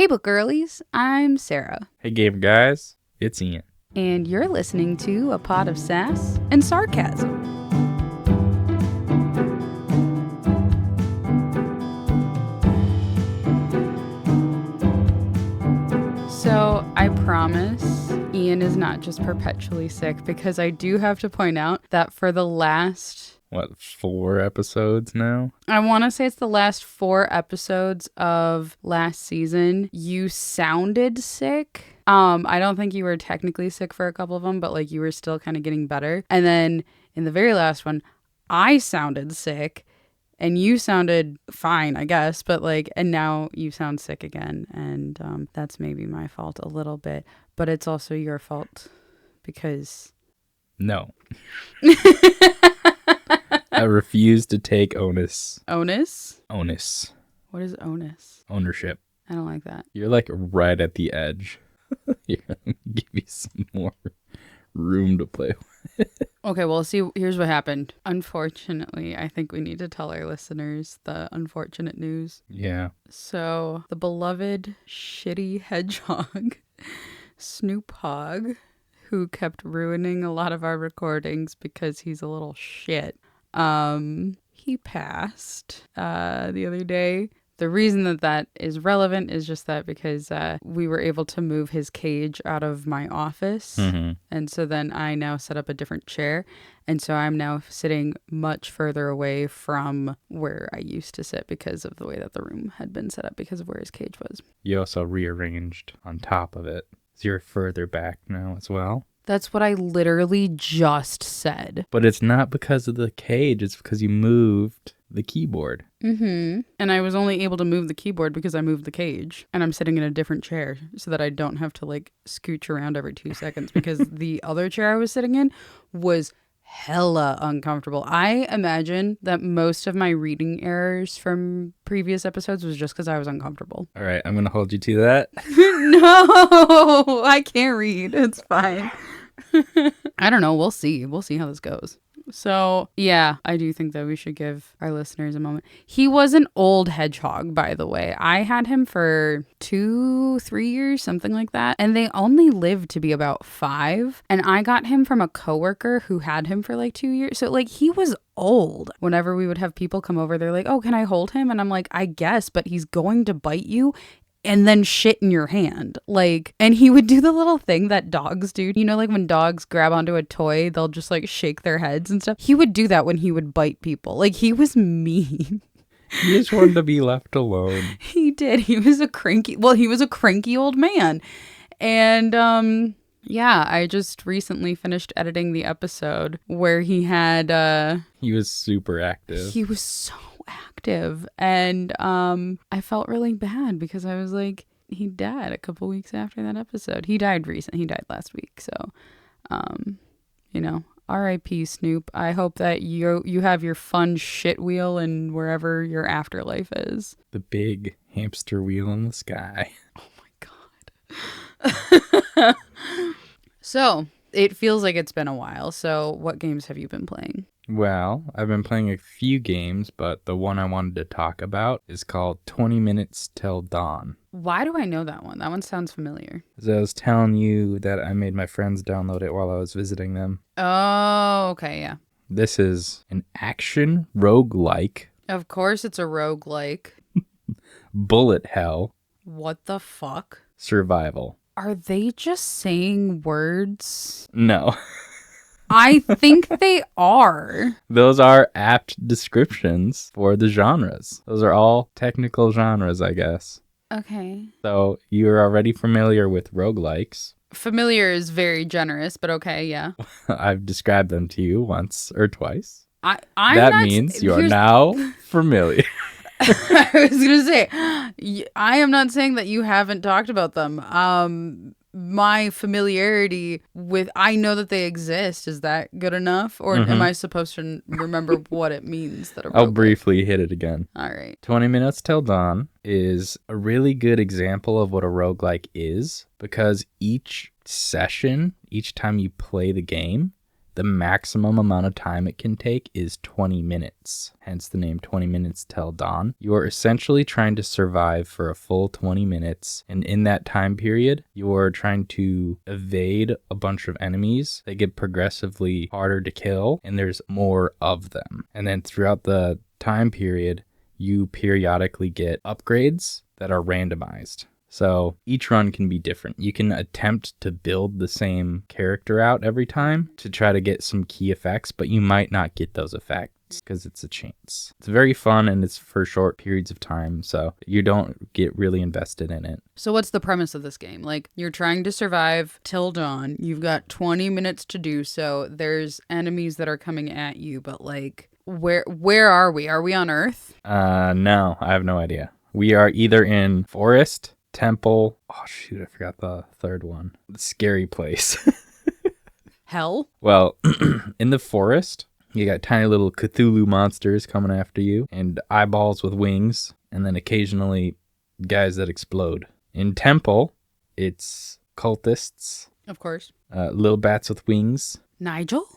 Hey, book girlies, I'm Sarah. Hey, gamer guys, it's Ian. And you're listening to A Pot of Sass and Sarcasm. So, I promise Ian is not just perpetually sick, because I do have to point out that for the last... 4 episodes now? I want to say it's the last 4 episodes of last season. You sounded sick. I don't think you were technically sick for a couple of them, but like you were still kind of getting better. And then in the very last one, I sounded sick and you sounded fine, I guess. But like, and now you sound sick again. And that's maybe my fault a little bit, but it's also your fault because... No. I refuse to take onus. Onus? Onus. What is onus? Ownership. I don't like that. You're like right at the edge. Here, let me give you some more room to play with. Okay, well, see, here's what happened. Unfortunately, I think we need to tell our listeners the unfortunate news. Yeah. So, the beloved shitty hedgehog, Snoop Hogg, who kept ruining a lot of our recordings because he's a little shit, he passed the other day. The reason that is relevant is just that because we were able to move his cage out of my office. Mm-hmm. And so then I now set up a different chair. And so I'm now sitting much further away from where I used to sit because of the way that the room had been set up because of where his cage was. You also rearranged on top of it. So you're further back now as well. That's what I literally just said. But it's not because of the cage. It's because you moved the keyboard. Mm-hmm. And I was only able to move the keyboard because I moved the cage. And I'm sitting in a different chair so that I don't have to like scooch around every 2 seconds because the other chair I was sitting in was hella uncomfortable. I imagine that most of my reading errors from previous episodes was just because I was uncomfortable. All right, I'm going to hold you to that. No, I can't read. It's fine. I don't know. We'll see. We'll see how this goes. So, yeah, I do think that we should give our listeners a moment. He was an old hedgehog, by the way. I had him for 2-3 years, something like that. And they only lived to be about 5. And I got him from a coworker who had him for like 2 years. So, like, he was old. Whenever we would have people come over, they're like, oh, can I hold him? And I'm like, I guess, but he's going to bite you and then shit in your hand. Like, and he would do the little thing that dogs do. You know, like when dogs grab onto a toy, they'll just like shake their heads and stuff. He would do that when he would bite people. Like, he was mean. He just wanted to be left alone. He did. He was a cranky old man. And, yeah, I just recently finished editing the episode where he had, he was super active. He was so active. And I felt really bad because I was like, he died a couple weeks after that episode. He died last week. So, you know, R.I.P. Snoop. I hope that you have your fun shit wheel and wherever your afterlife is. The big hamster wheel in the sky. Oh my God. So, it feels like it's been a while. So, what games have you been playing? Well, I've been playing a few games, but the one I wanted to talk about is called 20 Minutes Till Dawn. Why do I know that one? That one sounds familiar. As I was telling you that I made my friends download it while I was visiting them. Oh, okay, yeah. This is an action roguelike. Of course it's a roguelike. Bullet hell. What the fuck? Survival. Are they just saying words? No. I think they are. Those are apt descriptions for the genres. Those are all technical genres, I guess. Okay. So you're already familiar with roguelikes. Familiar is very generous, but okay, yeah. I've described them to you once or twice. That means you are now familiar. I was going to say, I am not saying that you haven't talked about them. My familiarity with, I know that they exist. Is that good enough? Or am I supposed to remember what it means? I'll briefly hit it again. All right. 20 Minutes Till Dawn is a really good example of what a roguelike is, because each session, each time you play the game, the maximum amount of time it can take is 20 minutes, hence the name 20 Minutes Till Dawn. You are essentially trying to survive for a full 20 minutes, and in that time period, you're trying to evade a bunch of enemies. They get progressively harder to kill, and there's more of them. And then throughout the time period, you periodically get upgrades that are randomized. So each run can be different. You can attempt to build the same character out every time to try to get some key effects, but you might not get those effects because it's a chance. It's very fun and it's for short periods of time, so you don't get really invested in it. So what's the premise of this game? Like, you're trying to survive till dawn. You've got 20 minutes to do so. There's enemies that are coming at you, but like, where are we? Are we on Earth? No, I have no idea. We are either in forest, temple. Oh shoot, I forgot the third one. The scary place. Hell? Well, in the forest, you got tiny little Cthulhu monsters coming after you and eyeballs with wings, and then occasionally guys that explode. In temple, it's cultists. Of course. Little bats with wings. Nigel?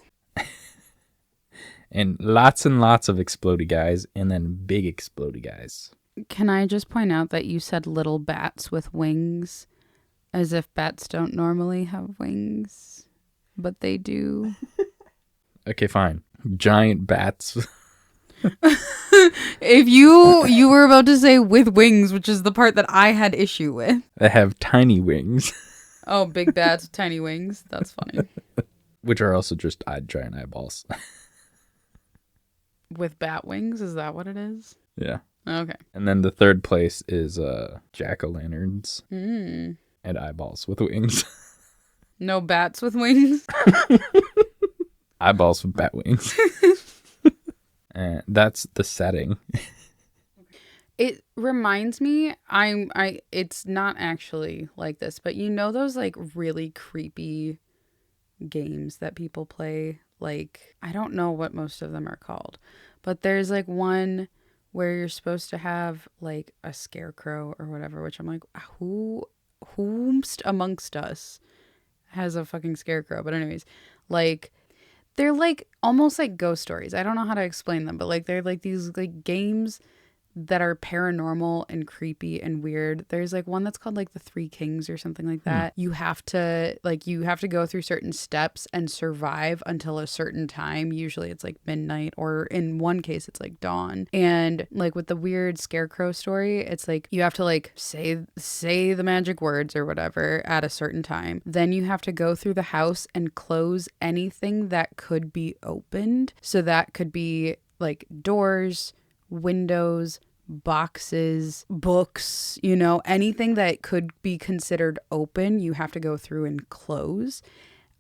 And lots of explodey guys, and then big explodey guys. Can I just point out that you said little bats with wings, as if bats don't normally have wings, but they do. Okay, fine. Giant bats. If you were about to say with wings, which is the part that I had issue with. That have tiny wings. Oh, big bats with tiny wings. That's funny. Which are also just giant eyeballs. With bat wings? Is that what it is? Yeah. Okay. And then the third place is jack-o'-lanterns Mm. and eyeballs with wings. No bats with wings? Eyeballs with bat wings. And that's the setting. It reminds me, it's not actually like this, but you know those like really creepy games that people play? Like, I don't know what most of them are called, but there's like one where you're supposed to have like a scarecrow or whatever, which I'm like, whomst amongst us has a fucking scarecrow? But anyways, like, they're like almost like ghost stories. I don't know how to explain them, but like they're like these like games that are paranormal and creepy and weird. There's like one that's called like the Three Kings or something like that. You have to go through certain steps and survive until a certain time. Usually it's like midnight, or in one case it's like dawn. And like with the weird scarecrow story, it's like you have to like say the magic words or whatever at a certain time. Then you have to go through the house and close anything that could be opened. So that could be like doors, windows, boxes, books, you know, anything that could be considered open, you have to go through and close.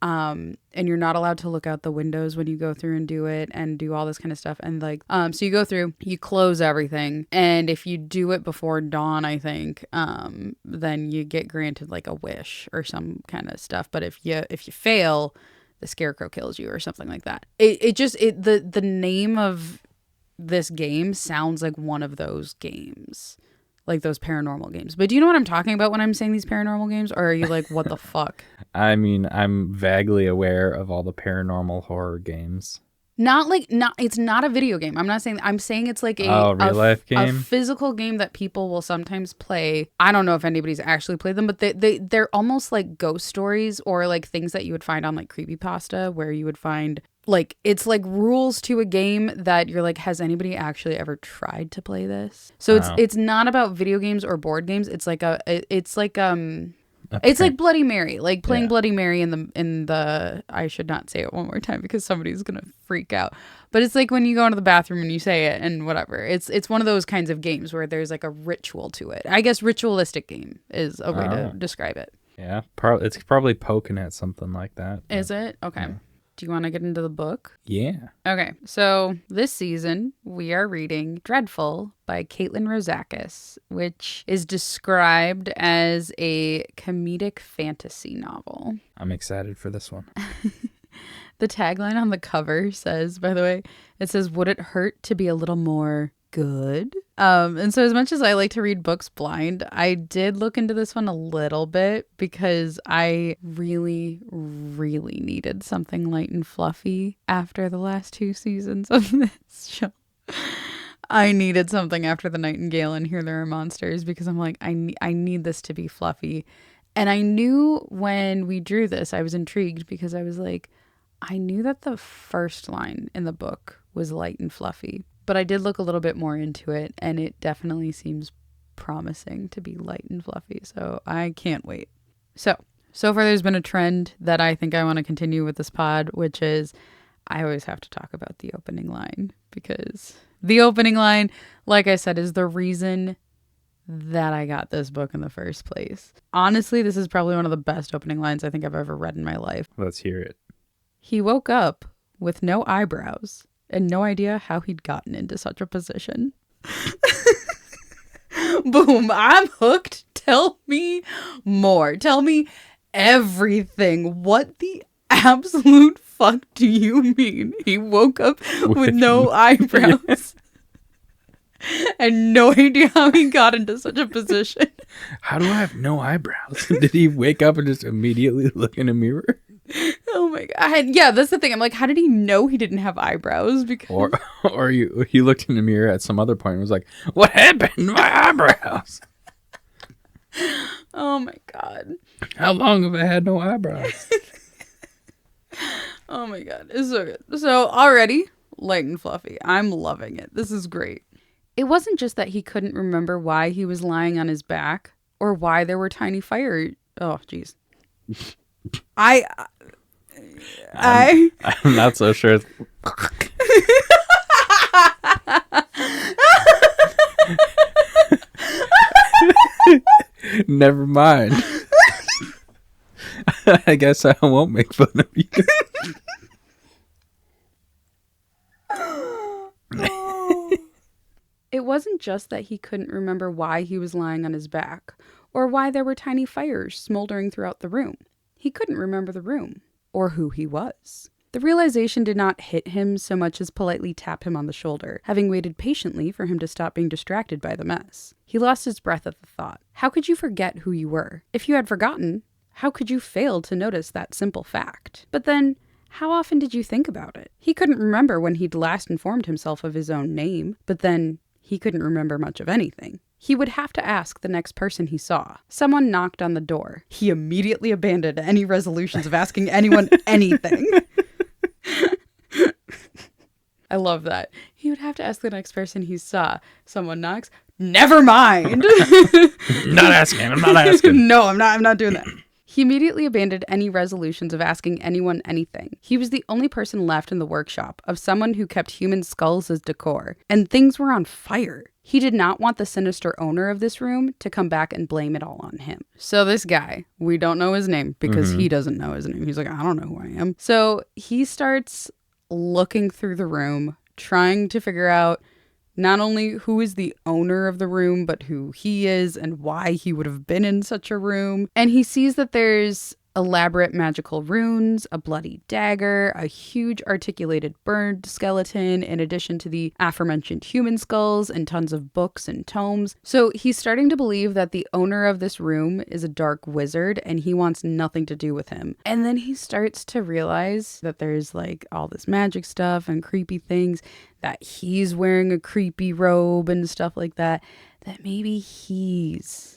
And you're not allowed to look out the windows when you go through and do it and do all this kind of stuff. And like, so you go through, you close everything. And if you do it before dawn, I think, then you get granted like a wish or some kind of stuff. But if you fail, the scarecrow kills you or something like that. The name of this game sounds like one of those games, like those paranormal games. But do you know what I'm talking about when I'm saying these paranormal games? Or are you like, what the fuck? I mean, I'm vaguely aware of all the paranormal horror games. It's not a video game. I'm saying it's like real life game? A physical game that people will sometimes play. I don't know if anybody's actually played them, but they're almost like ghost stories or like things that you would find on like creepypasta, where you would find like, it's like rules to a game that you're like, has anybody actually ever tried to play this? So it's not about video games or board games. It's like it's like Bloody Mary, like playing Bloody Mary in the I should not say it one more time because somebody's gonna freak out. But it's like when you go into the bathroom and you say it and whatever. It's one of those kinds of games where there's like a ritual to it. I guess ritualistic game is a way to describe it. Yeah, it's probably poking at something like that. Is it? Okay. Yeah. Do you want to get into the book? Yeah. Okay, so this season we are reading Dreadful by Caitlin Rozakis, which is described as a comedic fantasy novel. I'm excited for this one. The tagline on the cover says, by the way, it says, "Would it hurt to be a little more good. And so as much as I like to read books blind, I did look into this one a little bit because I really, really needed something light and fluffy after the last 2 seasons of this show. I needed something after The Nightingale and Here There Are Monsters because I'm like, I need this to be fluffy. And I knew when we drew this, I was intrigued because I was like, I knew that the first line in the book was light and fluffy. But I did look a little bit more into it, and it definitely seems promising to be light and fluffy. So I can't wait. So far there's been a trend that I think I want to continue with this pod, which is I always have to talk about the opening line because the opening line, like I said, is the reason that I got this book in the first place. Honestly, this is probably one of the best opening lines I think I've ever read in my life. Let's hear it. He woke up with no eyebrows and no idea how he'd gotten into such a position. Boom, I'm hooked. Tell me more. Tell me everything. What the absolute fuck do you mean? He woke up with no eyebrows and no idea how he got into such a position. How do I have no eyebrows? Did he wake up and just immediately look in a mirror? Oh my god! Yeah, that's the thing. I'm like, how did he know he didn't have eyebrows? Because or he looked in the mirror at some other point and was like, "What happened to my eyebrows?" Oh my god! How long have I had no eyebrows? Oh my god, it's so good. So already light and fluffy. I'm loving it. This is great. It wasn't just that he couldn't remember why he was lying on his back or why there were tiny fire. Oh, jeez. I'm not so sure. Never mind. I guess I won't make fun of you. It wasn't just that he couldn't remember why he was lying on his back or why there were tiny fires smoldering throughout the room. He couldn't remember the room or who he was. The realization did not hit him so much as politely tap him on the shoulder, having waited patiently for him to stop being distracted by the mess. He lost his breath at the thought. How could you forget who you were? If you had forgotten, how could you fail to notice that simple fact? But then, how often did you think about it? He couldn't remember when he'd last informed himself of his own name, but then he couldn't remember much of anything. He would have to ask the next person he saw. Someone knocked on the door. He immediately abandoned any resolutions of asking anyone anything. I love that. He would have to ask the next person he saw. Someone knocks. Never mind. Not asking. I'm not asking. No, I'm not doing that. He immediately abandoned any resolutions of asking anyone anything. He was the only person left in the workshop of someone who kept human skulls as decor, and things were on fire. He did not want the sinister owner of this room to come back and blame it all on him. So this guy, we don't know his name because he doesn't know his name. He's like, I don't know who I am. So he starts looking through the room, trying to figure out not only who is the owner of the room, but who he is and why he would have been in such a room. And he sees that there's elaborate magical runes, a bloody dagger, a huge articulated bird skeleton, in addition to the aforementioned human skulls and tons of books and tomes. So he's starting to believe that the owner of this room is a dark wizard and he wants nothing to do with him. And then he starts to realize that there's like all this magic stuff and creepy things, that he's wearing a creepy robe and stuff like that, that maybe he's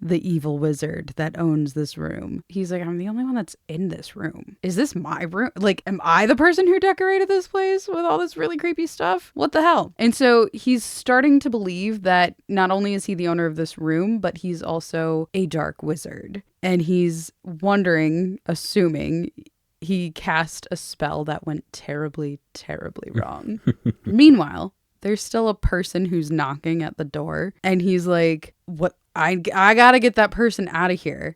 the evil wizard that owns this room. He's like, I'm the only one that's in this room. Is this my room? Like, am I the person who decorated this place with all this really creepy stuff? What the hell? And so he's starting to believe that not only is he the owner of this room, but he's also a dark wizard. And he's wondering, assuming he cast a spell that went terribly, terribly wrong. Meanwhile, there's still a person who's knocking at the door, and he's like, what? I gotta get that person out of here.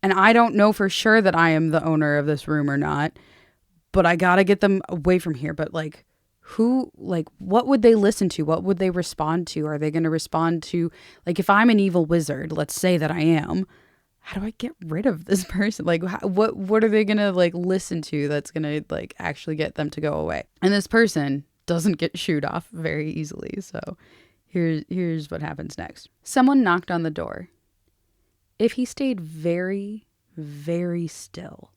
And I don't know for sure that I am the owner of this room or not, but I gotta get them away from here. But like, who, like, what would they listen to? What would they respond to? Are they going to respond to, like, if I'm an evil wizard, let's say that I am, how do I get rid of this person? Like, what are they going to, like, listen to that's going to, like, actually get them to go away? And this person doesn't get shooed off very easily. So here's what happens next. Someone knocked on the door. If he stayed very, very still,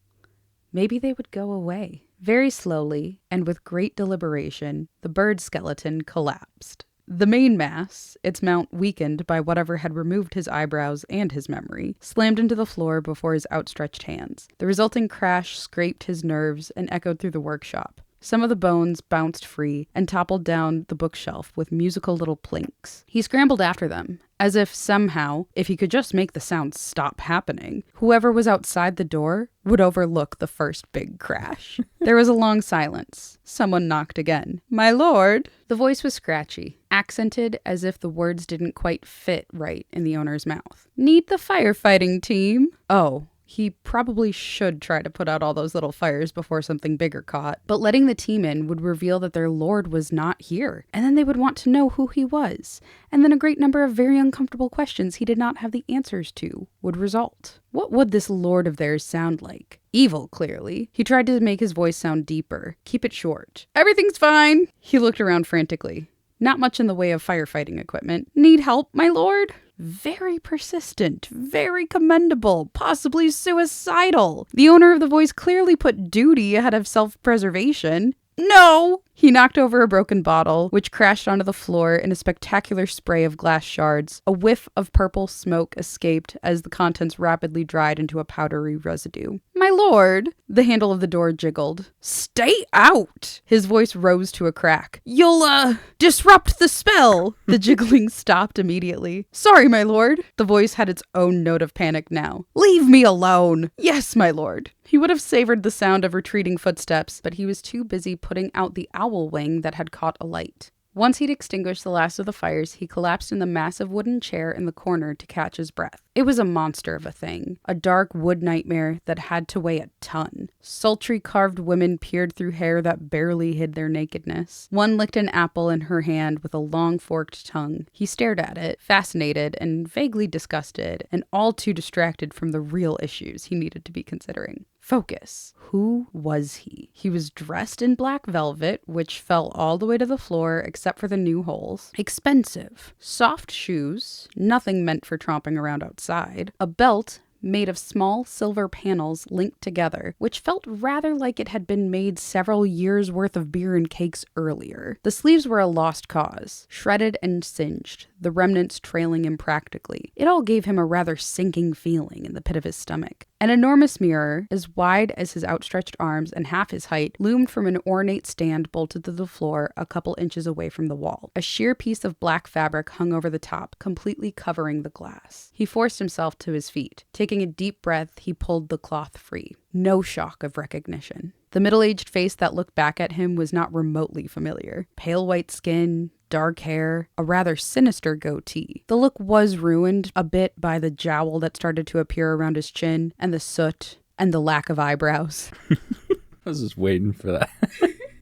maybe they would go away. Very slowly, and with great deliberation, the bird skeleton collapsed. The main mass, its mount weakened by whatever had removed his eyebrows and his memory, slammed into the floor before his outstretched hands. The resulting crash scraped his nerves and echoed through the workshop. Some of the bones bounced free and toppled down the bookshelf with musical little plinks. He scrambled after them, as if somehow, if he could just make the sound stop happening, whoever was outside the door would overlook the first big crash. There was a long silence. Someone knocked again. "My lord." The voice was scratchy, accented as if the words didn't quite fit right in the owner's mouth. "Need the firefighting team?" Oh. He probably should try to put out all those little fires before something bigger caught, but letting the team in would reveal that their lord was not here, and then they would want to know who he was, and then a great number of very uncomfortable questions he did not have the answers to would result. What would this lord of theirs sound like? Evil, clearly. He tried to make his voice sound deeper, keep it short. "Everything's fine." He looked around frantically. Not much in the way of firefighting equipment. "Need help, my lord?" Very persistent, very commendable, possibly suicidal. The owner of the voice clearly put duty ahead of self-preservation. "No!" He knocked over a broken bottle, which crashed onto the floor in a spectacular spray of glass shards. A whiff of purple smoke escaped as the contents rapidly dried into a powdery residue. "My lord!" The handle of the door jiggled. "Stay out!" His voice rose to a crack. "You'll, disrupt the spell!" The jiggling stopped immediately. "Sorry, my lord." The voice had its own note of panic now. "Leave me alone!" "Yes, my lord." He would have savored the sound of retreating footsteps, but he was too busy putting out the owl wing that had caught alight. Once he'd extinguished the last of the fires, he collapsed in the massive wooden chair in the corner to catch his breath. It was a monster of a thing, a dark wood nightmare that had to weigh a ton. Sultry carved women peered through hair that barely hid their nakedness. One licked an apple in her hand with a long forked tongue. He stared at it, fascinated and vaguely disgusted, and all too distracted from the real issues he needed to be considering. Focus. Who was he? He was dressed in black velvet, which fell all the way to the floor except for the new holes. Expensive. Soft shoes, nothing meant for tromping around outside. A belt made of small silver panels linked together, which felt rather like it had been made several years' worth of beer and cakes earlier. The sleeves were a lost cause, shredded and singed, the remnants trailing impractically. It all gave him a rather sinking feeling in the pit of his stomach. An enormous mirror, as wide as his outstretched arms and half his height, loomed from an ornate stand bolted to the floor a couple inches away from the wall. A sheer piece of black fabric hung over the top, completely covering the glass. He forced himself to his feet. Taking a deep breath, he pulled the cloth free. No shock of recognition. The middle-aged face that looked back at him was not remotely familiar. Pale white skin, dark hair, a rather sinister goatee. The look was ruined a bit by the jowl that started to appear around his chin, and the soot, and the lack of eyebrows. I was just waiting for that.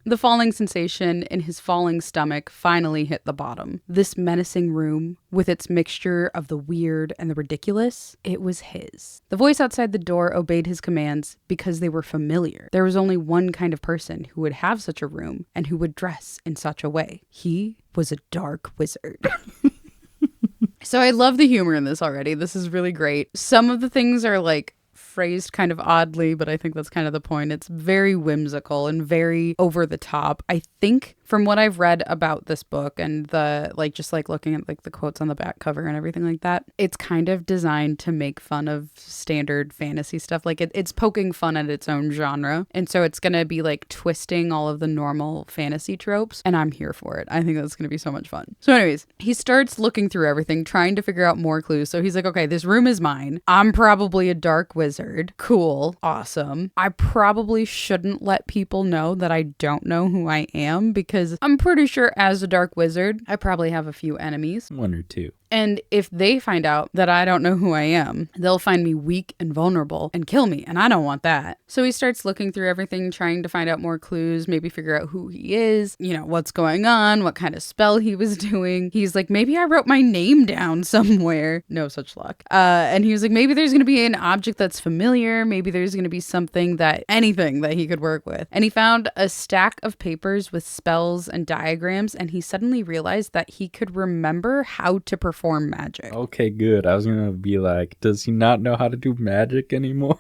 The falling sensation in his falling stomach finally hit the bottom. This menacing room, with its mixture of the weird and the ridiculous, it was his. The voice outside the door obeyed his commands because they were familiar. There was only one kind of person who would have such a room and who would dress in such a way. He was a dark wizard. So I love the humor in this already. This is really great. Some of the things are like phrased kind of oddly, but I think that's kind of the point. It's very whimsical and very over the top. I think from what I've read about this book and the just looking at the quotes on the back cover and everything like that, it's kind of designed to make fun of standard fantasy stuff. It's poking fun at its own genre. And so it's going to be twisting all of the normal fantasy tropes. And I'm here for it. I think that's going to be so much fun. So anyways, he starts looking through everything, trying to figure out more clues. So he's like, okay, this room is mine. I'm probably a dark wizard. Cool. Awesome. I probably shouldn't let people know that I don't know who I am because I'm pretty sure as a dark wizard, I probably have a few enemies. One or two. And if they find out that I don't know who I am, they'll find me weak and vulnerable and kill me. And I don't want that. So he starts looking through everything, trying to find out more clues, maybe figure out who he is, what's going on, what kind of spell he was doing. He's like, maybe I wrote my name down somewhere. No such luck. And he was like, maybe there's going to be an object that's familiar. Maybe there's going to be anything that he could work with. And he found a stack of papers with spells and diagrams. And he suddenly realized that he could remember how to perform magic. Okay, good. I was going to be like, does he not know how to do magic anymore?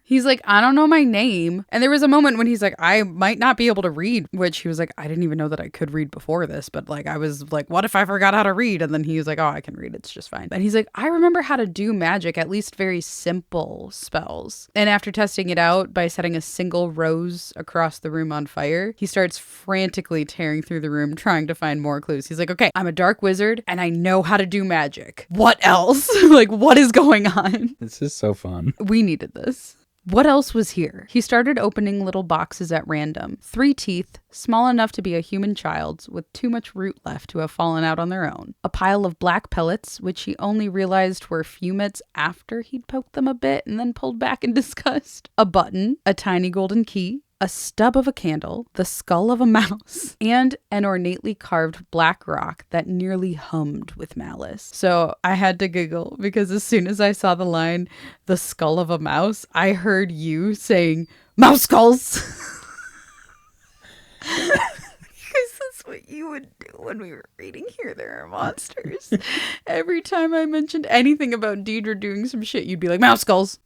He's like, I don't know my name. And there was a moment when he's like, I might not be able to read, which he was like, I didn't even know that I could read before this. But like, I was like, what if I forgot how to read? And then he was like, oh, I can read. It's just fine. And he's like, I remember how to do magic, at least very simple spells. And after testing it out by setting a single rose across the room on fire, he starts frantically tearing through the room, trying to find more clues. He's like, okay, I'm a dark wizard and I know how to do magic. What else? Like, what is going on? This is so fun. We needed this. What else was here? He started opening little boxes at random. 3 teeth, small enough to be a human child's, with too much root left to have fallen out on their own. A pile of black pellets, which he only realized were fumets after he'd poked them a bit and then pulled back in disgust. A button, a tiny golden key, a stub of a candle, the skull of a mouse, and an ornately carved black rock that nearly hummed with malice. So I had to giggle because as soon as I saw the line, the skull of a mouse, I heard you saying, mouse skulls! Because that's what you would do when we were reading Here There Are Monsters. Every time I mentioned anything about Deidre doing some shit, you'd be like, mouse skulls!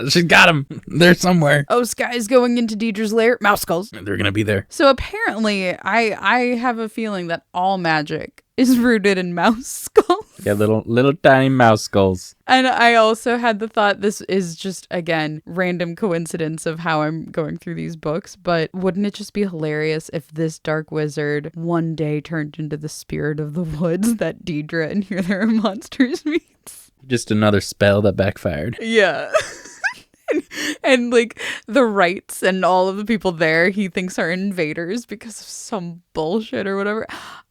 She's got him. They're somewhere. Oh, Sky's going into Deidre's lair. Mouse skulls. They're going to be there. So apparently, I have a feeling that all magic is rooted in mouse skulls. Yeah, little tiny mouse skulls. And I also had the thought this is just, again, random coincidence of how I'm going through these books. But wouldn't it just be hilarious if this dark wizard one day turned into the spirit of the woods that Deidre and Here There Are Monsters meets? Just another spell that backfired. Yeah. And like the rights and all of the people there he thinks are invaders because of some bullshit or whatever.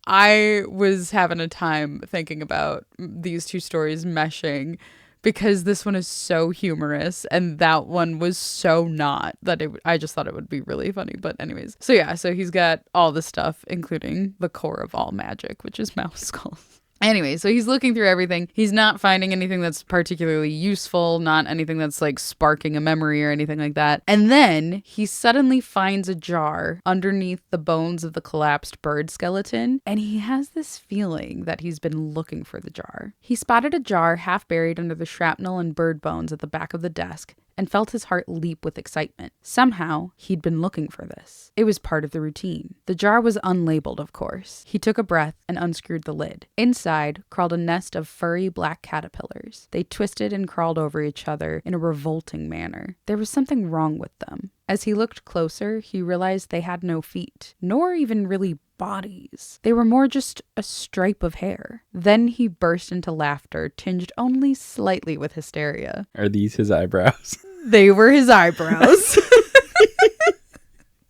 I was having a time thinking about these two stories meshing because this one is so humorous and that one was so not that I just thought it would be really funny. But anyways, so he's got all the stuff, including the core of all magic, which is mouse skulls. Anyway, so he's looking through everything. He's not finding anything that's particularly useful, not anything that's like sparking a memory or anything like that. And then he suddenly finds a jar underneath the bones of the collapsed bird skeleton. And he has this feeling that he's been looking for the jar. He spotted a jar half buried under the shrapnel and bird bones at the back of the desk and felt his heart leap with excitement. Somehow, he'd been looking for this. It was part of the routine. The jar was unlabeled, of course. He took a breath and unscrewed the lid. Inside crawled a nest of furry black caterpillars. They twisted and crawled over each other in a revolting manner. There was something wrong with them. As he looked closer, he realized they had no feet, nor even really bodies. They were more just a stripe of hair. Then he burst into laughter, tinged only slightly with hysteria. Are these his eyebrows? They were his eyebrows.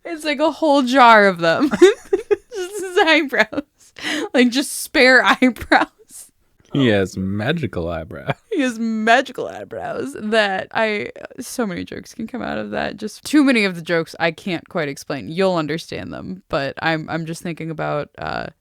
It's like a whole jar of them. Just his eyebrows. Like just spare eyebrows. He has magical eyebrows. He has magical eyebrows so many jokes can come out of that. Just too many of the jokes I can't quite explain. You'll understand them, but I'm just thinking about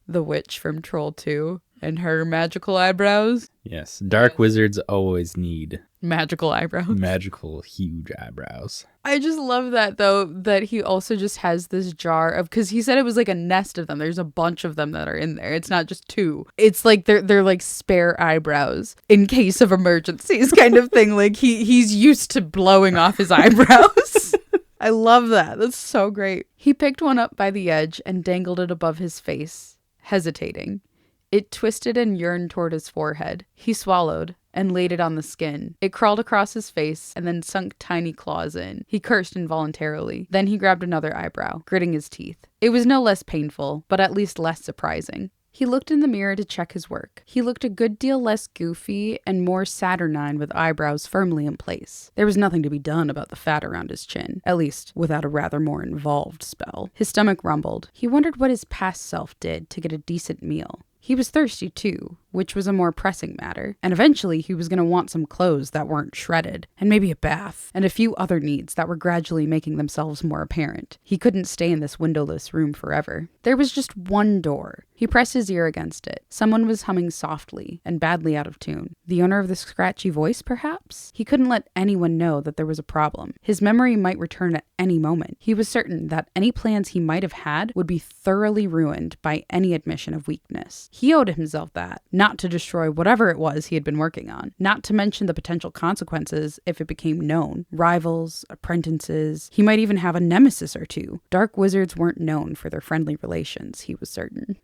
the witch from Troll 2 and her magical eyebrows. Yes, dark wizards always need magical eyebrows. Magical, huge eyebrows. I just love that, though, that he also just has this jar of, because he said it was like a nest of them. There's a bunch of them that are in there. It's not just 2. It's like they're like spare eyebrows in case of emergencies kind of thing. Like he's used to blowing off his eyebrows. I love that. That's so great. He picked one up by the edge and dangled it above his face, hesitating. It twisted and yearned toward his forehead. He swallowed and laid it on the skin. It crawled across his face and then sunk tiny claws in. He cursed involuntarily. Then he grabbed another eyebrow, gritting his teeth. It was no less painful, but at least less surprising. He looked in the mirror to check his work. He looked a good deal less goofy and more saturnine with eyebrows firmly in place. There was nothing to be done about the fat around his chin, at least without a rather more involved spell. His stomach rumbled. He wondered what his past self did to get a decent meal. He was thirsty too, which was a more pressing matter. And eventually he was going to want some clothes that weren't shredded, and maybe a bath, and a few other needs that were gradually making themselves more apparent. He couldn't stay in this windowless room forever. There was just one door. He pressed his ear against it. Someone was humming softly and badly out of tune. The owner of the scratchy voice, perhaps? He couldn't let anyone know that there was a problem. His memory might return at any moment. He was certain that any plans he might have had would be thoroughly ruined by any admission of weakness. He owed himself that, not to destroy whatever it was he had been working on, not to mention the potential consequences if it became known. Rivals, apprentices, he might even have a nemesis or two. Dark wizards weren't known for their friendly relations, he was certain.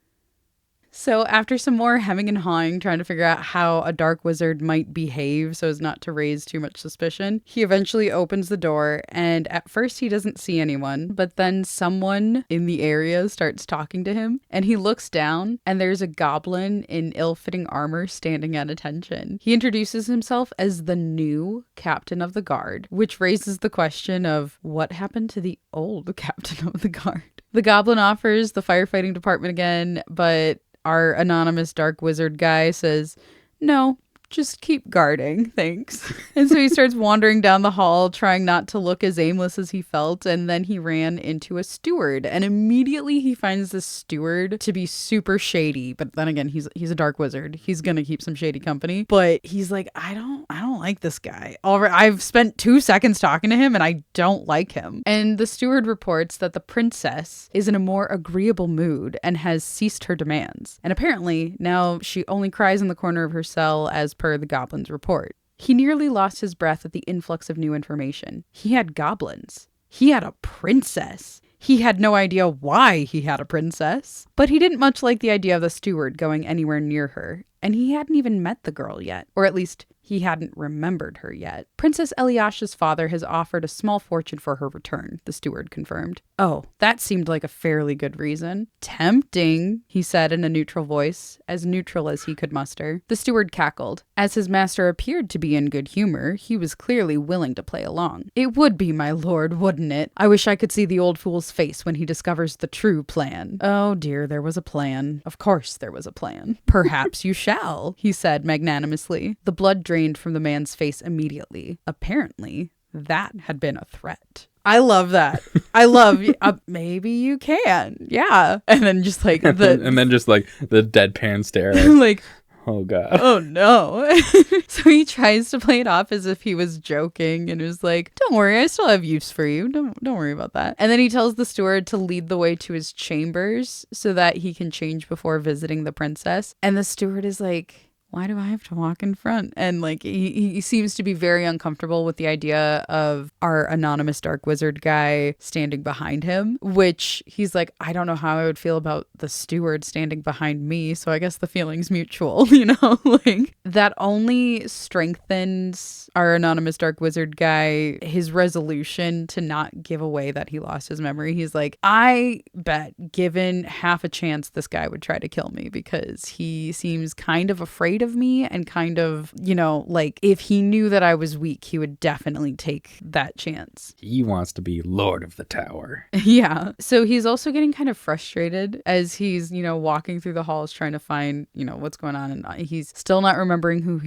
So after some more hemming and hawing, trying to figure out how a dark wizard might behave so as not to raise too much suspicion, he eventually opens the door, and at first he doesn't see anyone, but then someone in the area starts talking to him, and he looks down, and there's a goblin in ill-fitting armor standing at attention. He introduces himself as the new captain of the guard, which raises the question of what happened to the old captain of the guard. The goblin offers the firefighting department again, but our anonymous dark wizard guy says, "No, just keep guarding, thanks." And so he starts wandering down the hall, trying not to look as aimless as he felt, and then he ran into a steward, and immediately he finds this steward to be super shady. But then again, he's a dark wizard. He's gonna keep some shady company, but he's like, I don't like this guy. I've spent 2 seconds talking to him and I don't like him. And the steward reports that the princess is in a more agreeable mood and has ceased her demands. And apparently now she only cries in the corner of her cell, as per the goblin's report. He nearly lost his breath at the influx of new information. He had goblins. He had a princess. He had no idea why he had a princess. But he didn't much like the idea of the steward going anywhere near her. And he hadn't even met the girl yet. Or at least he hadn't remembered her yet. Princess Eliash's father has offered a small fortune for her return, the steward confirmed. Oh, that seemed like a fairly good reason. Tempting, he said in a neutral voice, as neutral as he could muster. The steward cackled. As his master appeared to be in good humor, he was clearly willing to play along. "It would be, my lord, wouldn't it? I wish I could see the old fool's face when he discovers the true plan." Oh dear, there was a plan. Of course there was a plan. "Perhaps you shall," he said magnanimously. The blood drained from the man's face immediately. Apparently, that had been a threat. I love that. I love, maybe you can. Yeah. And then just like and then just like the deadpan stare. Like, oh God. Oh no. So he tries to play it off as if he was joking and was like, "Don't worry, I still have use for you. Don't worry about that." And then he tells the steward to lead the way to his chambers so that he can change before visiting the princess. And the steward is like, "Why do I have to walk in front?" And like he seems to be very uncomfortable with the idea of our anonymous dark wizard guy standing behind him, which he's like, "I don't know how I would feel about the steward standing behind me, so I guess the feeling's mutual," you know? Like, that only strengthens our anonymous dark wizard guy, his resolution to not give away that he lost his memory. He's like, "I bet given half a chance this guy would try to kill me because he seems kind of afraid of me and kind of, you know, like if he knew that I was weak, he would definitely take that chance." He wants to be Lord of the Tower. Yeah. So he's also getting kind of frustrated as he's, you know, walking through the halls trying to find, you know, what's going on. And he's still not remembering who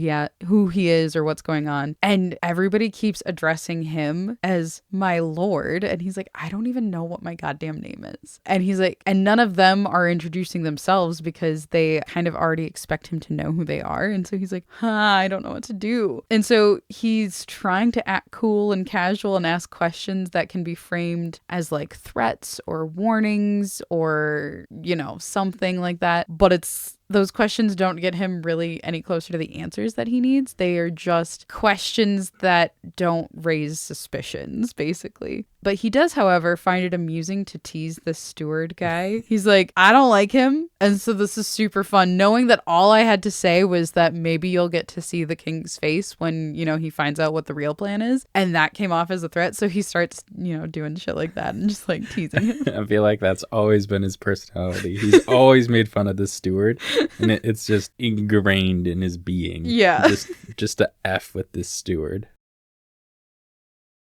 he is or what's going on. And everybody keeps addressing him as my lord. And he's like, "I don't even know what my goddamn name is." And he's like, and none of them are introducing themselves because they kind of already expect him to know who they are. And so he's like, I don't know what to do. And so he's trying to act cool and casual and ask questions that can be framed as like threats or warnings or, you know, something like that. But those questions don't get him really any closer to the answers that he needs. They are just questions that don't raise suspicions, basically. But he does, however, find it amusing to tease the steward guy. He's like, "I don't like him. And so this is super fun, knowing that all I had to say was that maybe you'll get to see the king's face when, you know, he finds out what the real plan is." And that came off as a threat. So he starts, you know, doing shit like that and just like teasing him. I feel like that's always been his personality. He's always made fun of the steward. And it's just ingrained in his being. Yeah. Just to F with this steward.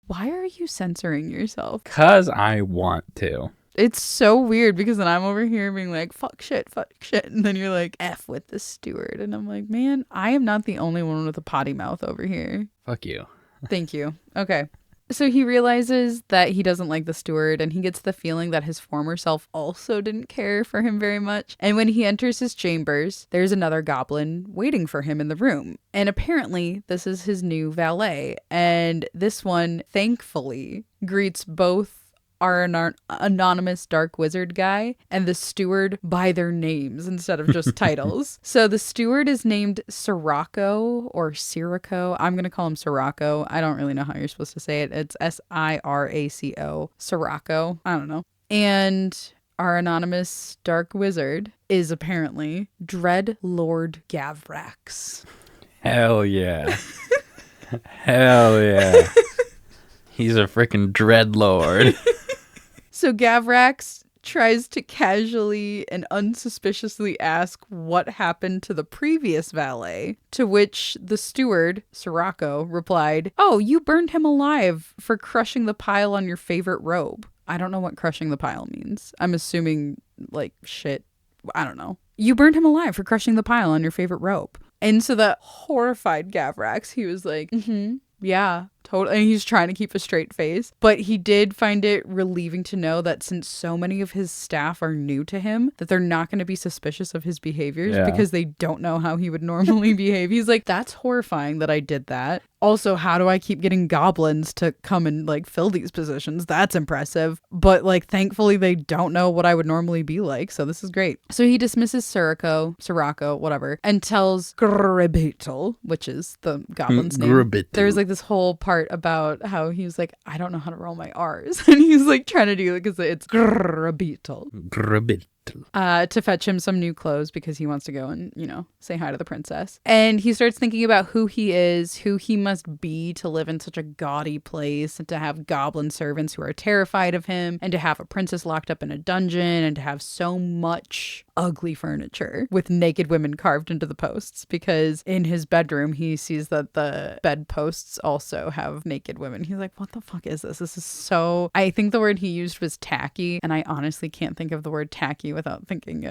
Why are you censoring yourself? 'Cause I want to. It's so weird because then I'm over here being like, fuck shit. And then you're like, F with the steward. And I'm like, man, I am not the only one with a potty mouth over here. Fuck you. Thank you. Okay. So he realizes that he doesn't like the steward, and he gets the feeling that his former self also didn't care for him very much. And when he enters his chambers, there's another goblin waiting for him in the room. And apparently this is his new valet. And this one, thankfully, greets both our anonymous dark wizard guy and the steward by their names instead of just titles. So the steward is named Sirocco or Siraco. I'm going to call him Sirocco. I don't really know how you're supposed to say it. It's Siraco. Sirocco. I don't know. And our anonymous dark wizard is apparently Dread Lord Gavrax. Hell yeah. Hell yeah. He's a freaking dreadlord. So Gavrax tries to casually and unsuspiciously ask what happened to the previous valet, to which the steward, Sirocco, replied, "Oh, you burned him alive for crushing the pile on your favorite robe." I don't know what crushing the pile means. I'm assuming, like, shit. I don't know. You burned him alive for crushing the pile on your favorite robe. And so the horrified Gavrax, he was like, yeah, totally. And he's trying to keep a straight face. But he did find it relieving to know that since so many of his staff are new to him, that they're not going to be suspicious of his behaviors because they don't know how he would normally behave. He's like, that's horrifying that I did that. Also, how do I keep getting goblins to come and like fill these positions? That's impressive. But like, thankfully, they don't know what I would normally be like. So this is great. So he dismisses Sirocco, whatever, and tells Gribbeetle, which is the goblin's name. Gribbeetle. There's like this whole part about how he was like, I don't know how to roll my R's. And he's like trying to do it because it's Gribbeetle. Gribbeetle. To fetch him some new clothes because he wants to go and, you know, say hi to the princess. And he starts thinking about who he is, who he must be to live in such a gaudy place, and to have goblin servants who are terrified of him, and to have a princess locked up in a dungeon, and to have so much ugly furniture with naked women carved into the posts, because in his bedroom he sees that the bedposts also have naked women. He's like, what the fuck is this? This is so... I think the word he used was tacky, and I honestly can't think of the word tacky without thinking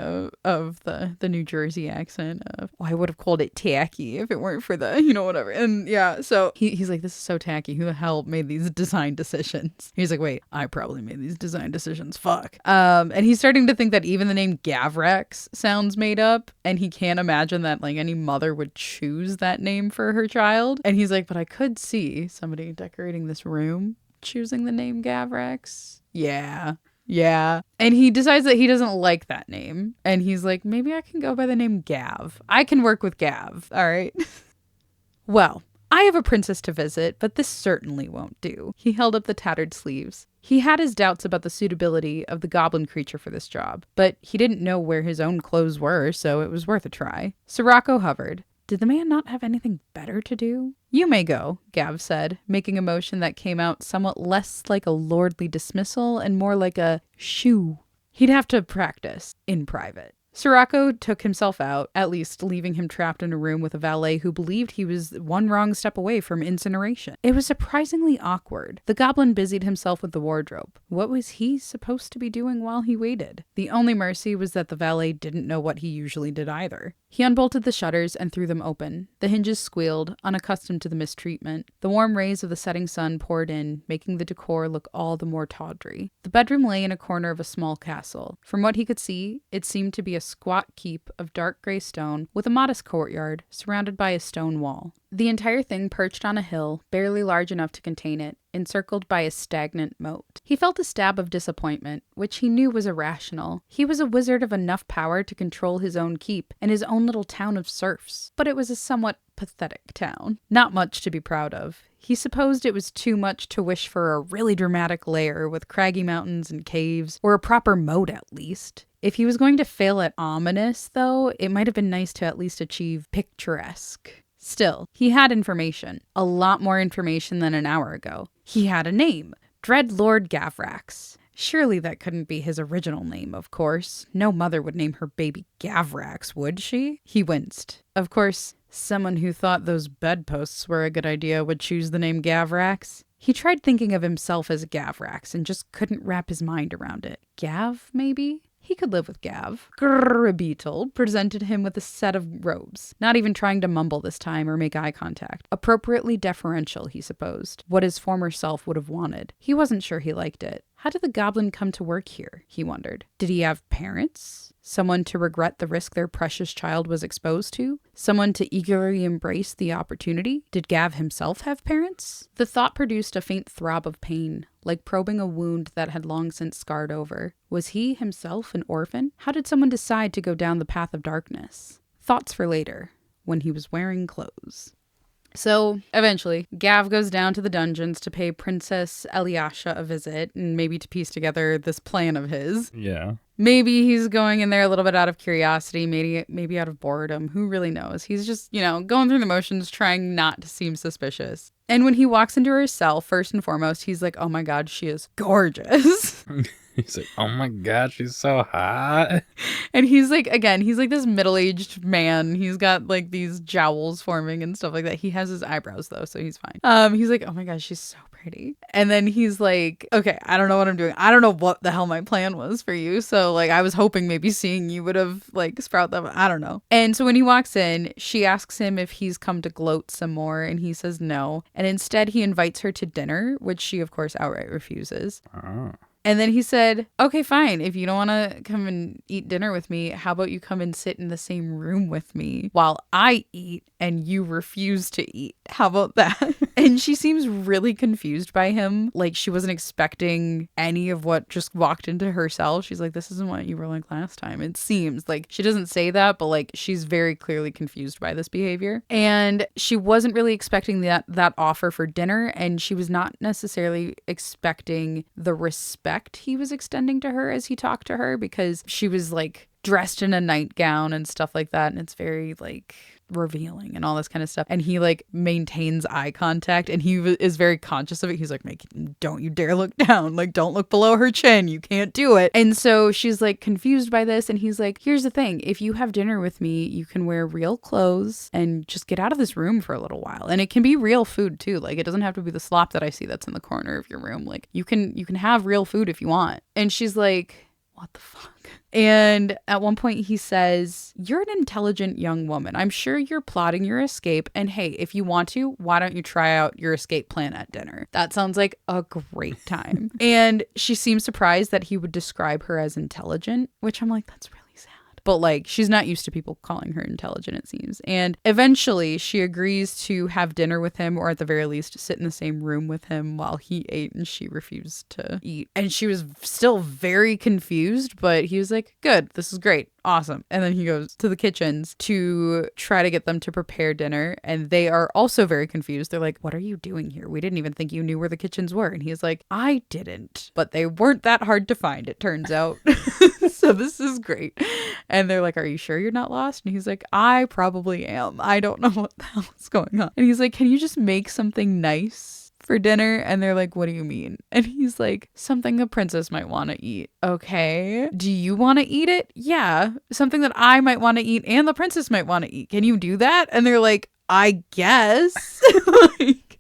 of the New Jersey accent of, oh, I would have called it tacky if it weren't for the, you know, whatever. And yeah, so he's like, this is so tacky. Who the hell made these design decisions? He's like, wait, I probably made these design decisions. Fuck. And he's starting to think that even the name Gavrax sounds made up, and he can't imagine that like any mother would choose that name for her child. And he's like, but I could see somebody decorating this room choosing the name Gavrax. Yeah. And he decides that he doesn't like that name. And he's like, maybe I can go by the name Gav. I can work with Gav. All right. Well, I have a princess to visit, but this certainly won't do. He held up the tattered sleeves. He had his doubts about the suitability of the goblin creature for this job, but he didn't know where his own clothes were, so it was worth a try. Sirocco hovered. Did the man not have anything better to do? You may go, Gav said, making a motion that came out somewhat less like a lordly dismissal and more like a shoo. He'd have to practice in private. Sirocco took himself out, at least leaving him trapped in a room with a valet who believed he was one wrong step away from incineration. It was surprisingly awkward. The goblin busied himself with the wardrobe. What was he supposed to be doing while he waited? The only mercy was that the valet didn't know what he usually did either. He unbolted the shutters and threw them open. The hinges squealed, unaccustomed to the mistreatment. The warm rays of the setting sun poured in, making the decor look all the more tawdry. The bedroom lay in a corner of a small castle. From what he could see, it seemed to be a squat keep of dark gray stone with a modest courtyard surrounded by a stone wall. The entire thing perched on a hill, barely large enough to contain it, encircled by a stagnant moat. He felt a stab of disappointment, which he knew was irrational. He was a wizard of enough power to control his own keep and his own little town of serfs, but it was a somewhat pathetic town. Not much to be proud of. He supposed it was too much to wish for a really dramatic lair with craggy mountains and caves, or a proper moat at least. If he was going to fail at ominous, though, it might have been nice to at least achieve picturesque. Still, he had information. A lot more information than an hour ago. He had a name. Dread Lord Gavrax. Surely that couldn't be his original name, of course. No mother would name her baby Gavrax, would she? He winced. Of course, someone who thought those bedposts were a good idea would choose the name Gavrax. He tried thinking of himself as Gavrax and just couldn't wrap his mind around it. Gav, maybe? He could live with Gav. Grrr presented him with a set of robes, not even trying to mumble this time or make eye contact. Appropriately deferential, he supposed. What his former self would have wanted. He wasn't sure he liked it. How did the goblin come to work here? He wondered. Did he have parents? Someone to regret the risk their precious child was exposed to? Someone to eagerly embrace the opportunity? Did Gav himself have parents? The thought produced a faint throb of pain, like probing a wound that had long since scarred over. Was he himself an orphan? How did someone decide to go down the path of darkness? Thoughts for later, when he was wearing clothes. So, eventually, Gav goes down to the dungeons to pay Princess Eliasha a visit and maybe to piece together this plan of his. Yeah. Maybe he's going in there a little bit out of curiosity, maybe out of boredom. Who really knows? He's just, going through the motions, trying not to seem suspicious. And when he walks into her cell, first and foremost, he's like, oh my God, she is gorgeous. He's like, oh my God, she's so hot. And he's like, again, he's like this middle-aged man. He's got like these jowls forming and stuff like that. He has his eyebrows though, so he's fine. He's like, oh my gosh, she's so pretty. And then he's like, okay, I don't know what I'm doing. I don't know what the hell my plan was for you. So like, I was hoping maybe seeing you would have like sprout them. I don't know. And so when he walks in, she asks him if he's come to gloat some more. And he says no. And instead he invites her to dinner, which she of course outright refuses. Oh. And then he said, okay, fine. If you don't want to come and eat dinner with me, how about you come and sit in the same room with me while I eat and you refuse to eat? How about that? And she seems really confused by him. Like she wasn't expecting any of what just walked into her cell. She's like, this isn't what you were like last time. It seems like she doesn't say that, but like she's very clearly confused by this behavior. And she wasn't really expecting that offer for dinner. And she was not necessarily expecting the respect he was extending to her as he talked to her, because she was like dressed in a nightgown and stuff like that, and it's very like revealing and all this kind of stuff. And he like maintains eye contact, and he is very conscious of it. He's like, don't you dare look down, like don't look below her chin, you can't do it. And so she's like confused by this, and he's like, here's the thing, if you have dinner with me, you can wear real clothes and just get out of this room for a little while. And it can be real food too, like it doesn't have to be the slop that I see that's in the corner of your room. Like you can have real food if you want. And she's like, what the fuck? And at one point he says, you're an intelligent young woman. I'm sure you're plotting your escape. And hey, if you want to, why don't you try out your escape plan at dinner? That sounds like a great time. And she seems surprised that he would describe her as intelligent, which I'm like, that's really sad. But like, she's not used to people calling her intelligent, it seems. And eventually she agrees to have dinner with him, or at the very least sit in the same room with him while he ate and she refused to eat. And she was still very confused, but he was like, good, this is great. Awesome. And then he goes to the kitchens to try to get them to prepare dinner. And they are also very confused. They're like, what are you doing here? We didn't even think you knew where the kitchens were. And he's like, I didn't. But they weren't that hard to find, it turns out. So this is great. And they're like, are you sure you're not lost? And he's like, I probably am. I don't know what the hell is going on. And he's like, can you just make something nice for dinner? And they're like, what do you mean? And he's like, something the princess might want to eat. Okay. Do you want to eat it? Yeah. Something that I might want to eat and the princess might want to eat. Can you do that? And they're like, I guess.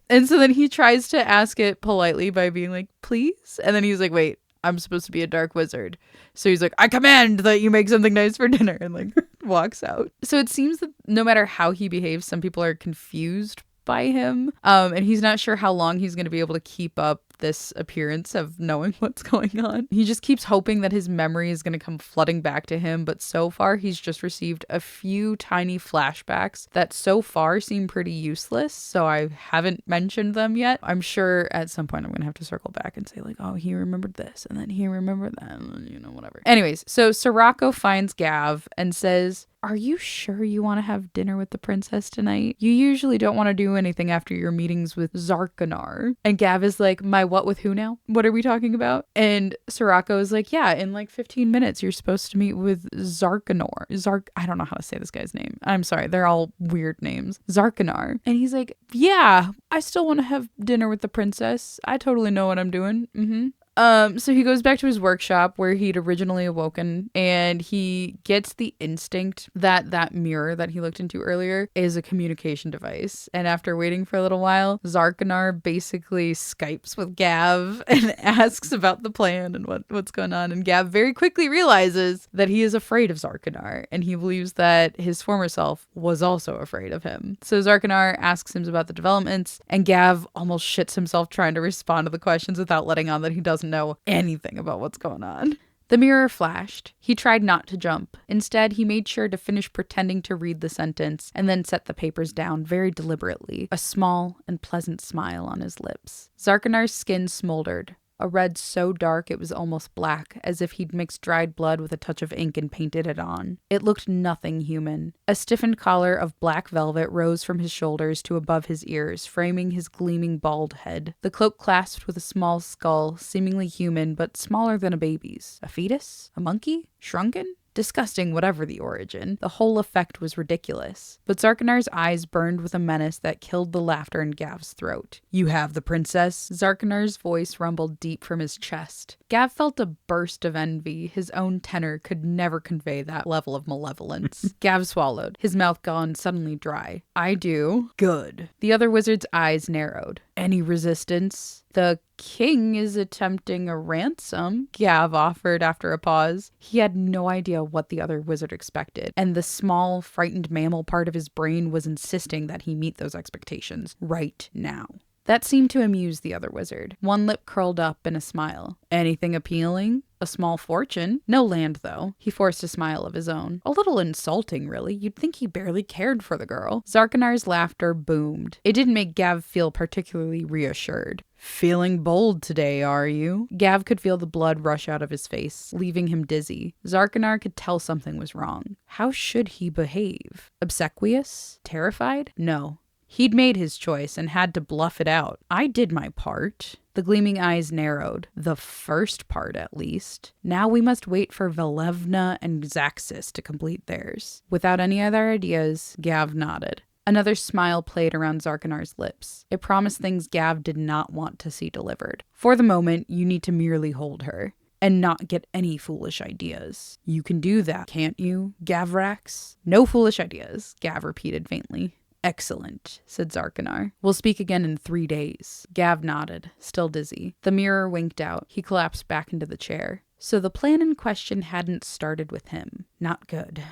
And so then he tries to ask it politely by being like, please. And then he's like, wait, I'm supposed to be a dark wizard. So he's like, I command that you make something nice for dinner, and like walks out. So it seems that no matter how he behaves, some people are confused by him. And he's not sure how long he's going to be able to keep up this appearance of knowing what's going on. He just keeps hoping that his memory is going to come flooding back to him. But so far, he's just received a few tiny flashbacks that so far seem pretty useless. So I haven't mentioned them yet. I'm sure at some point I'm going to have to circle back and say like, oh, he remembered this and then he remembered that, and whatever. Anyways, so Sirocco finds Gav and says, are you sure you want to have dinner with the princess tonight? You usually don't want to do anything after your meetings with Zarkanar. And Gav is like, my what with who now? What are we talking about? And Sirocco is like, yeah, in like 15 minutes, you're supposed to meet with Zarkanar. I don't know how to say this guy's name. I'm sorry. They're all weird names. Zarkanar. And he's like, yeah, I still want to have dinner with the princess. I totally know what I'm doing. So he goes back to his workshop where he'd originally awoken, and he gets the instinct that that mirror that he looked into earlier is a communication device. And after waiting for a little while, Zarkanar basically Skypes with Gav and asks about the plan and what's going on. And Gav very quickly realizes that he is afraid of Zarkanar, and he believes that his former self was also afraid of him. So Zarkanar asks him about the developments, and Gav almost shits himself trying to respond to the questions without letting on that he doesn't know anything about what's going on. The mirror flashed. He tried not to jump. Instead, he made sure to finish pretending to read the sentence and then set the papers down very deliberately, a small and pleasant smile on his lips. Zarkanar's skin smoldered, a red so dark it was almost black, as if he'd mixed dried blood with a touch of ink and painted it on. It looked nothing human. A stiffened collar of black velvet rose from his shoulders to above his ears, framing his gleaming bald head. The cloak clasped with a small skull, seemingly human but smaller than a baby's. A fetus? A monkey? Shrunken? Disgusting, whatever the origin. The whole effect was ridiculous. But Zarkanar's eyes burned with a menace that killed the laughter in Gav's throat. "You have the princess?" Zarkanar's voice rumbled deep from his chest. Gav felt a burst of envy. His own tenor could never convey that level of malevolence. Gav swallowed, his mouth gone suddenly dry. "I do." "Good." The other wizard's eyes narrowed. "Any resistance?" "The king is attempting a ransom," Gav offered after a pause. He had no idea what the other wizard expected, and the small, frightened mammal part of his brain was insisting that he meet those expectations right now. That seemed to amuse the other wizard. One lip curled up in a smile. "Anything appealing? A small fortune. No land, though." He forced a smile of his own. "A little insulting, really. You'd think he barely cared for the girl." Zarkanar's laughter boomed. It didn't make Gav feel particularly reassured. "Feeling bold today, are you?" Gav could feel the blood rush out of his face, leaving him dizzy. Zarkanar could tell something was wrong. How should he behave? Obsequious? Terrified? No. He'd made his choice and had to bluff it out. "I did my part." The gleaming eyes narrowed. The first part, at least. Now we must wait for Velevna and Zaxis to complete theirs. Without any other ideas, Gav nodded. Another smile played around Zarkanar's lips. It promised things Gav did not want to see delivered. "For the moment, you need to merely hold her. And not get any foolish ideas." "You can do that, can't you, Gavrax?" "No foolish ideas," Gav repeated faintly. "Excellent," said Zarkanar. "We'll speak again in 3 days." Gav nodded, still dizzy. The mirror winked out. He collapsed back into the chair. So the plan in question hadn't started with him. Not good.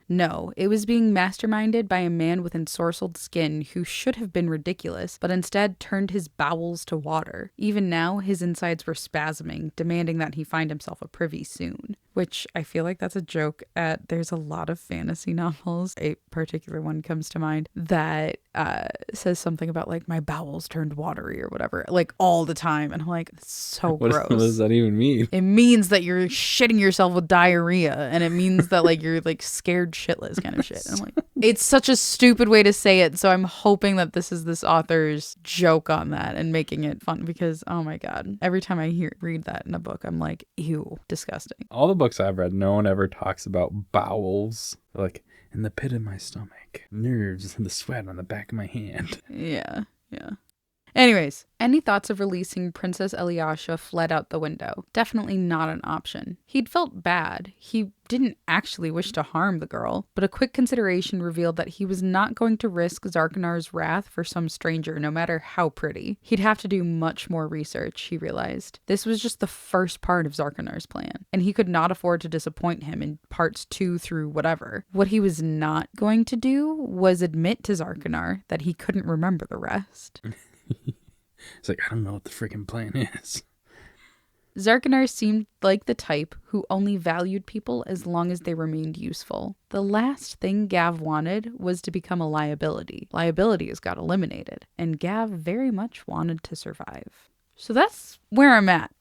No, it was being masterminded by a man with ensorcelled skin who should have been ridiculous, but instead turned his bowels to water. Even now, his insides were spasming, demanding that he find himself a privy soon. Which I feel like that's a joke there's a lot of fantasy novels. A particular one comes to mind that says something about like my bowels turned watery or whatever, like all the time. And I'm like, it's so gross. What does that even mean? It means that you're shitting yourself with diarrhea, and it means that like you're like scared shitless kind of shit. And I'm like, it's such a stupid way to say it. So I'm hoping that this is this author's joke on that and making it fun, because oh my god, every time I read that in a book, I'm like, ew, disgusting. All the books I've read, no one ever talks about bowels. Like, in the pit of my stomach, nerves, and the sweat on the back of my hand. Yeah. Anyways, any thoughts of releasing Princess Eliasha fled out the window. Definitely not an option. He'd felt bad. He didn't actually wish to harm the girl, but a quick consideration revealed that he was not going to risk Zarkanar's wrath for some stranger, no matter how pretty. He'd have to do much more research, he realized. This was just the first part of Zarkanar's plan, and he could not afford to disappoint him in parts 2 through whatever. What he was not going to do was admit to Zarkanar that he couldn't remember the rest. It's like, I don't know what the freaking plan is. Zarkanar seemed like the type who only valued people as long as they remained useful. The last thing Gav wanted was to become a liability. Liabilities got eliminated, and Gav very much wanted to survive. So that's where I'm at.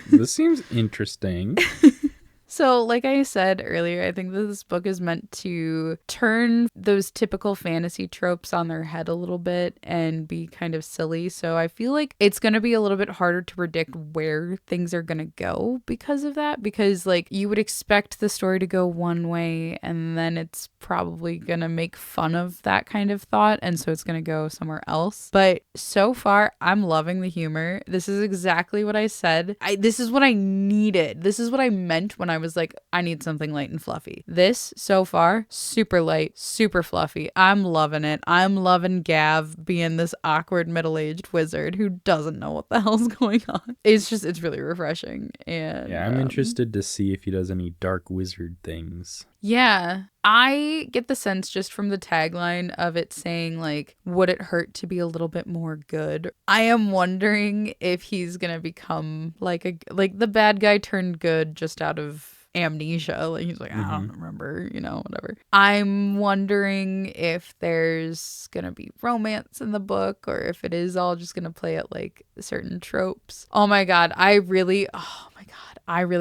This seems interesting. So, like I said earlier, I think that this book is meant to turn those typical fantasy tropes on their head a little bit and be kind of silly. So, I feel like it's going to be a little bit harder to predict where things are going to go because of that. Because, like, you would expect the story to go one way and then it's probably going to make fun of that kind of thought. And so it's going to go somewhere else. But so far, I'm loving the humor. This is exactly what I said. This is what I needed. This is what I meant when I was like, I need something light and fluffy. This, so far, super light, super fluffy. I'm loving it. I'm loving Gav being this awkward middle-aged wizard who doesn't know what the hell's going on. It's really refreshing. And Yeah, I'm interested to see if he does any dark wizard things. Yeah, I get the sense just from the tagline of it saying, like, would it hurt to be a little bit more good? I am wondering if he's gonna become like the bad guy turned good just out of amnesia. Like, he's like, I don't remember, whatever. I'm wondering if there's gonna be romance in the book or if it is all just gonna play at like certain tropes. Oh my god, I really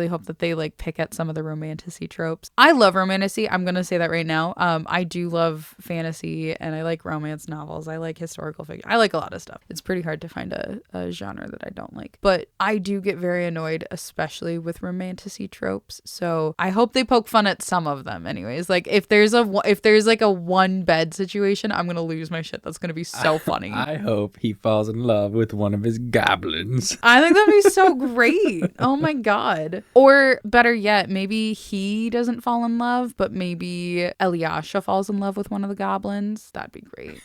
hope that they like pick at some of the romantasy tropes. I love romantasy. I'm going to say that right now. I do love fantasy and I like romance novels. I like historical fiction. I like a lot of stuff. It's pretty hard to find a genre that I don't like. But I do get very annoyed, especially with romantasy tropes. So I hope they poke fun at some of them anyways. Like if there's like a one bed situation, I'm going to lose my shit. That's going to be so funny. I hope he falls in love with one of his goblins. I think that'd be so great. Oh my god. Or better yet, maybe he doesn't fall in love, but maybe Elisha falls in love with one of the goblins. That'd be great.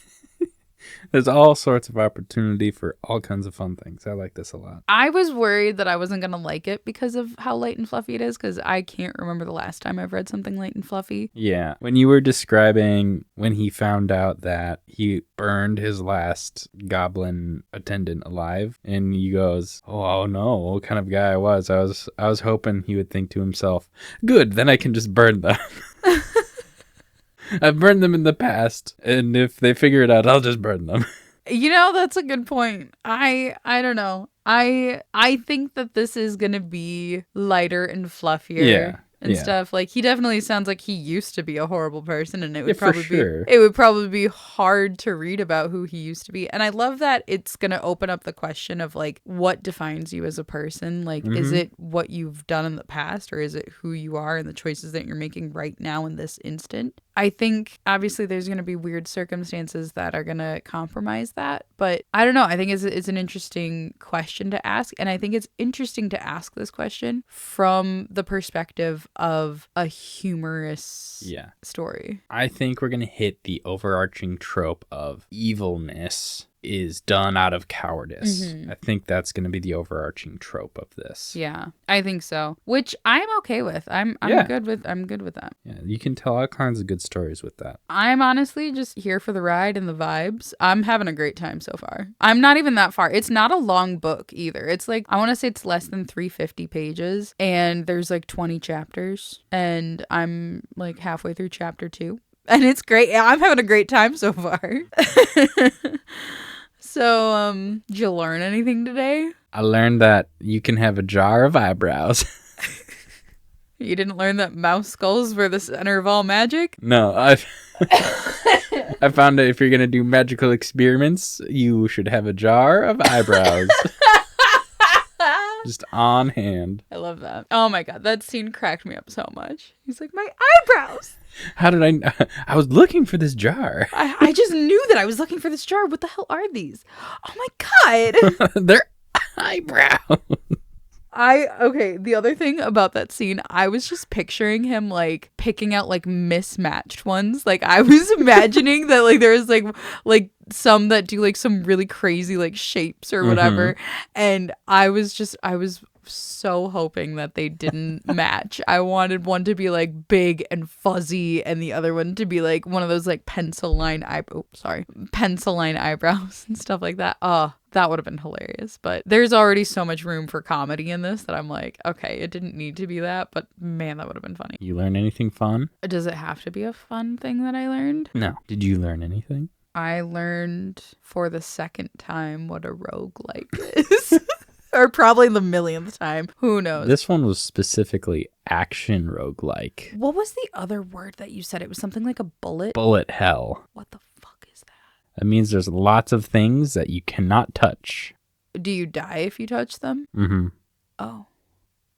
There's all sorts of opportunity for all kinds of fun things. I like this a lot. I was worried that I wasn't going to like it because of how light and fluffy it is, because I can't remember the last time I've read something light and fluffy. Yeah. When you were describing when he found out that he burned his last goblin attendant alive, and he goes, oh no, what kind of guy I was hoping he would think to himself, good, then I can just burn them. I've burned them in the past, and if they figure it out, I'll just burn them. That's a good point. I don't know. I think that this is gonna be lighter and fluffier. And stuff. Like, he definitely sounds like he used to be a horrible person, and it would probably be hard to read about who he used to be. And I love that it's gonna open up the question of like, what defines you as a person? Like, is it what you've done in the past, or is it who you are and the choices that you're making right now in this instant? I think obviously there's going to be weird circumstances that are going to compromise that, but I don't know. I think it's an interesting question to ask, and I think it's interesting to ask this question from the perspective of a humorous story. I think we're going to hit the overarching trope of evilness is done out of cowardice. I think that's going to be the overarching trope of this. Yeah, I think so. Which I'm okay with. I'm good with that. Yeah, you can tell all kinds of good stories with that. I'm honestly just here for the ride and the vibes. I'm having a great time so far. I'm not even that far. It's not a long book either. It's like, I want to say it's less than 350 pages, and there's like 20 chapters, and I'm like halfway through chapter 2. And it's great. I'm having a great time so far. So, did you learn anything today? I learned that you can have a jar of eyebrows. You didn't learn that mouse skulls were the center of all magic? No, I found that if you're going to do magical experiments, you should have a jar of eyebrows. Just on hand. I love that. Oh my god, that scene cracked me up so much. He's like, my eyebrows! How did I was looking for this jar. I just knew that I was looking for this jar. What the hell are these? Oh my god! They're eyebrows. Okay, the other thing about that scene, I was just picturing him like picking out like mismatched ones. Like, I was imagining that like there was like some that do like some really crazy like shapes or whatever. And I was so hoping that they didn't match. I wanted one to be like big and fuzzy and the other one to be like one of those like pencil line eyebrows and stuff like that. That would have been hilarious. But there's already so much room for comedy in this that I'm like, okay, it didn't need to be that, but man, that would have been funny. You learn anything fun? Does it have to be a fun thing that I learned? No. Did you learn anything? I learned for the second time what a roguelike is. or probably the millionth time. Who knows? This one was specifically action roguelike. What was the other word that you said? It was something like a bullet. Bullet hell. What the fuck is that? That means there's lots of things that you cannot touch. Do you die if you touch them? Mm-hmm. Oh.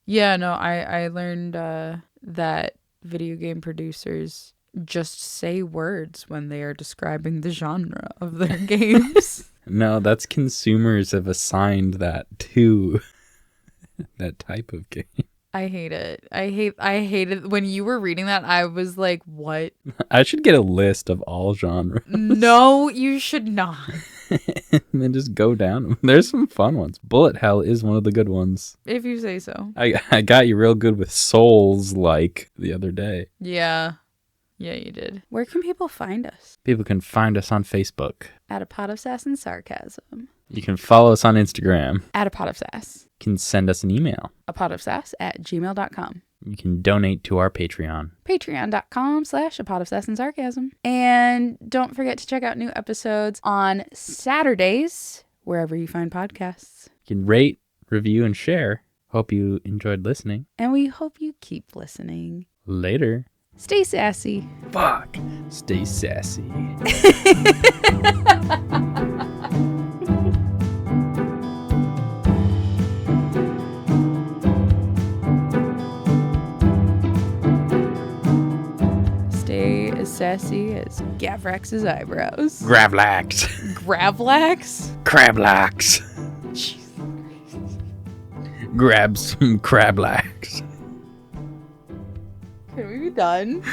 Yeah, no, I learned that video game producers just say words when they are describing the genre of their games. No, that's consumers have assigned that to that type of game. I hate it. I hate it. When you were reading that, I was like, what? I should get a list of all genres. No, you should not. And then just go down. There's some fun ones. Bullet hell is one of the good ones. If you say so. I got you real good with Souls like the other day. Yeah. Yeah, you did. Where can people find us? People can find us on Facebook. At A Pot of Sass and Sarcasm. You can follow us on Instagram. At A Pot of Sass. You can send us an email. apotofsass@gmail.com. You can donate to our Patreon. Patreon.com/apotofsassandSarcasm. And don't forget to check out new episodes on Saturdays, wherever you find podcasts. You can rate, review, and share. Hope you enjoyed listening. And we hope you keep listening. Later. Stay sassy. Fuck. Stay sassy. Stay as sassy as Gavrax's eyebrows. Gravlax. Gravlax? Crablax. Jeez. Grab some crablax. Can we be done?